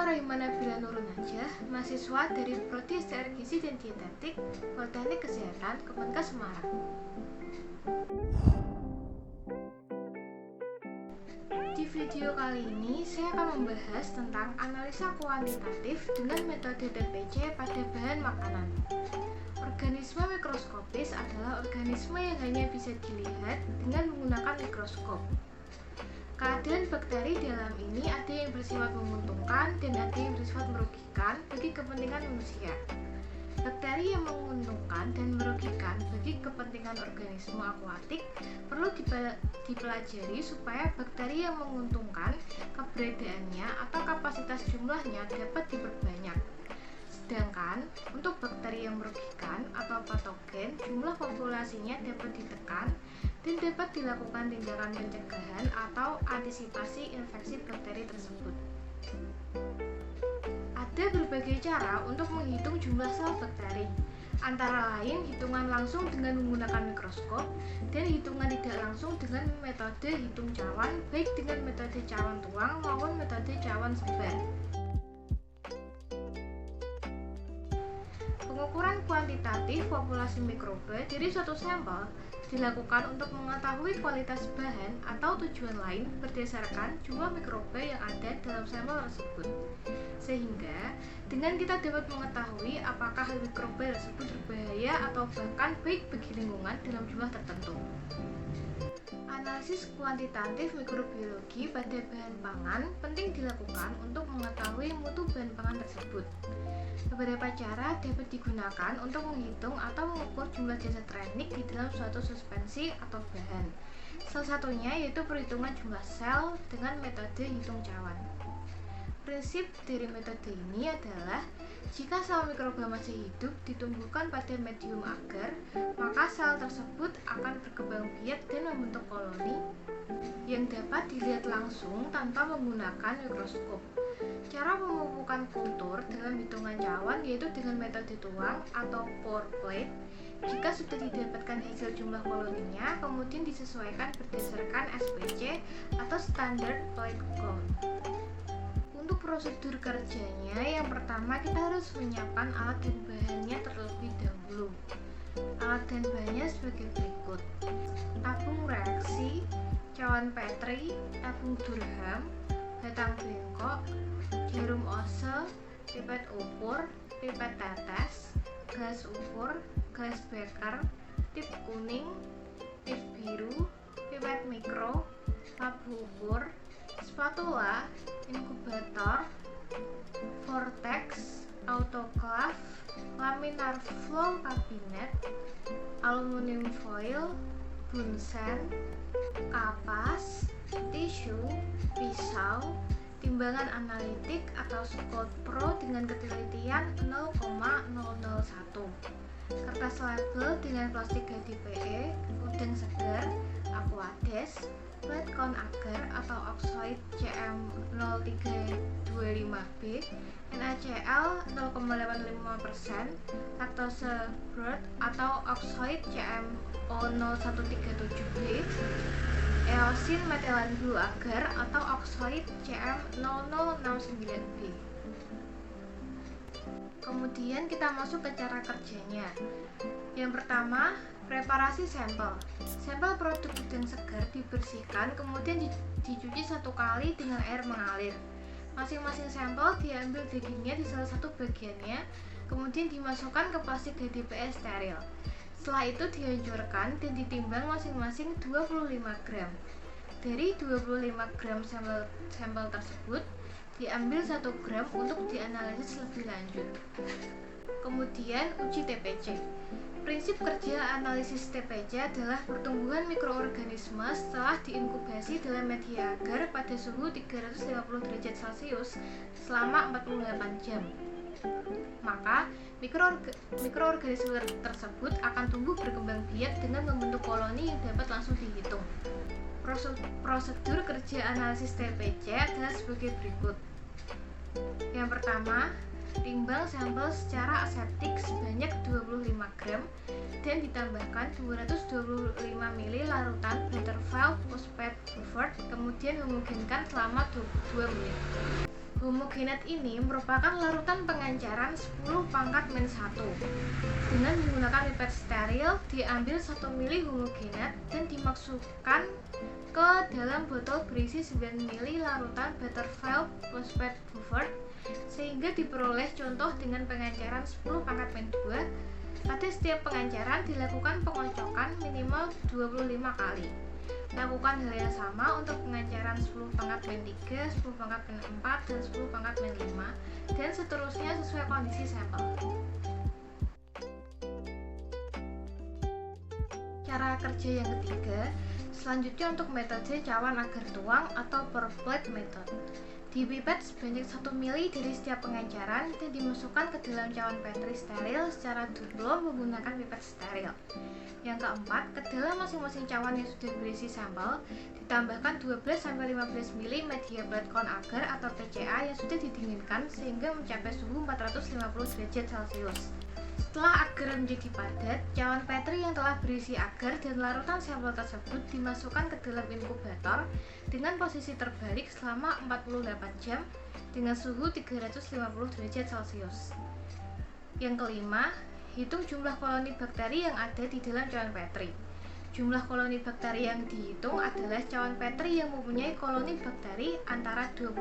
Rahimah Nabila Nurunajah, mahasiswa dari Prodi STR Gizi dan Dietetik, Politeknik Kesehatan, Kemenkes Semarang. Di video kali ini, saya akan membahas tentang analisa kuantitatif dengan metode TPC pada bahan makanan. Organisme mikroskopis adalah organisme yang hanya bisa dilihat dengan menggunakan mikroskop. Keadaan bakteri dalam ini ada yang bersifat menguntungkan dan ada yang bersifat merugikan bagi kepentingan manusia. Bakteri yang menguntungkan dan merugikan bagi kepentingan organisme akuatik perlu dipelajari supaya bakteri yang menguntungkan keberadaannya atau kapasitas jumlahnya dapat diperbanyak. Sedangkan untuk bakteri yang merugikan atau patogen, jumlah populasinya dapat ditekan dan dapat dilakukan tindakan pencegahan atau antisipasi infeksi bakteri tersebut. Ada berbagai cara untuk menghitung jumlah sel bakteri, antara lain hitungan langsung dengan menggunakan mikroskop dan hitungan tidak langsung dengan metode hitung cawan, baik dengan metode cawan tuang maupun metode cawan sebar. Pengukuran kuantitatif populasi mikroba dari suatu sampel dilakukan untuk mengetahui kualitas bahan atau tujuan lain berdasarkan jumlah mikroba yang ada dalam sampel tersebut. Sehingga dengan kita dapat mengetahui apakah mikroba tersebut berbahaya atau bahkan baik bagi lingkungan dalam jumlah tertentu. Analisis kuantitatif mikrobiologi pada bahan pangan penting dilakukan untuk mengetahui mutu bahan pangan tersebut. Beberapa cara dapat digunakan untuk menghitung atau mengukur jumlah zat renik di dalam suatu suspensi atau bahan. Salah satunya yaitu perhitungan jumlah sel dengan metode hitung cawan. Prinsip dari metode ini adalah jika sel mikroba masih hidup ditumbuhkan pada medium agar, maka sel tersebut akan berkembang biak dan membentuk koloni yang dapat dilihat langsung tanpa menggunakan mikroskop. Cara pemupukan kultur dalam hitungan cawan yaitu dengan metode tuang atau pour plate. Jika sudah didapatkan hasil jumlah koloninya, kemudian disesuaikan berdasarkan SPC atau Standard Plate Count. Untuk prosedur kerjanya, yang pertama kita harus menyiapkan alat dan bahannya terlebih dahulu. Alat dan bahannya sebagai berikut: tabung reaksi, cawan Petri, tabung Durham, batang bengkok, jarum Ose, pipet ukur, pipet tetes, gelas ukur, gelas beker, tip kuning, tip biru, pipet mikro, labu ukur, spatula, inkubator, vortex, autoclave, laminar flow kabinet, aluminium foil, bunsen, kapas, tisu, pisau, timbangan analitik atau Scott Pro dengan ketelitian 0,001, kertas label dengan plastik HDPE, udang segar, aquades, plat count agar atau oxide CM0325B, NaCl 0,85%, laktose broth atau oxide CMO0137B, eosin metelan blue agar atau oxide CM0069B. Kemudian kita masuk ke cara kerjanya. Yang pertama, preparasi sampel. Sampel produk udang segar dibersihkan, kemudian dicuci 1 kali dengan air mengalir. Masing-masing sampel diambil dagingnya di salah satu bagiannya, kemudian dimasukkan ke plastik HDPE steril. Setelah itu dihancurkan dan ditimbang masing-masing 25 gram. Dari 25 gram sampel tersebut, diambil 1 gram untuk dianalisis lebih lanjut. Kemudian uji TPC. Prinsip kerja analisis TPC adalah pertumbuhan mikroorganisme setelah diinkubasi dalam media agar pada suhu 350 derajat Celcius selama 48 jam. Maka mikroorganisme tersebut akan tumbuh berkembang biak dengan membentuk koloni yang dapat langsung dihitung. Prosedur kerja analisis TPC adalah sebagai berikut. Yang pertama, timbang sampel secara aseptik sebanyak 25 gram dan ditambahkan 225 ml larutan Butterfield phosphate buffer, kemudian homogenkan selama 2 menit. Homogenet ini merupakan larutan pengenceran 10 pangkat min 1. Dengan menggunakan pipet steril, diambil 1 mili homogenet dan dimasukkan ke dalam botol berisi 9 mili larutan butterfield phosphate buffer sehingga diperoleh contoh dengan pengenceran 10 pangkat min 2. Pada setiap pengenceran dilakukan pengocokan minimal 25 kali. Lakukan hal yang sama untuk pengenceran 10 pangkat min 3, 10 pangkat min 4, dan 10 pangkat min 5, dan seterusnya sesuai kondisi sampel. Cara kerja yang ketiga, selanjutnya untuk metode cawan agar tuang atau per plate method. Dipipet sebanyak 1 mili dari setiap pengenceran dan dimasukkan ke dalam cawan Petri steril secara duplo menggunakan pipet steril. Yang keempat, ke dalam masing-masing cawan yang sudah berisi sampel ditambahkan 12-15 mili media plate corn agar atau PCA yang sudah didinginkan sehingga mencapai suhu 450 derajat Celcius. Setelah agar menjadi padat, cawan Petri yang telah berisi agar dan larutan sampel tersebut dimasukkan ke dalam inkubator dengan posisi terbalik selama 48 jam dengan suhu 350 derajat Celcius. Yang kelima, hitung jumlah koloni bakteri yang ada di dalam cawan Petri. Jumlah koloni bakteri yang dihitung adalah cawan Petri yang mempunyai koloni bakteri antara 25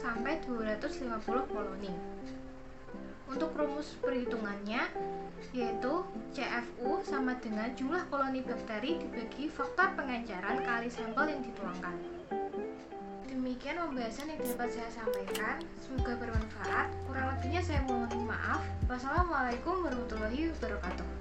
sampai 250 koloni. Untuk rumus perhitungannya yaitu CFU sama dengan jumlah koloni bakteri dibagi faktor pengenceran kali sampel yang dituangkan. Demikian pembahasan yang dapat saya sampaikan, semoga bermanfaat. Kurang lebihnya saya mohon maaf. Wassalamualaikum warahmatullahi wabarakatuh.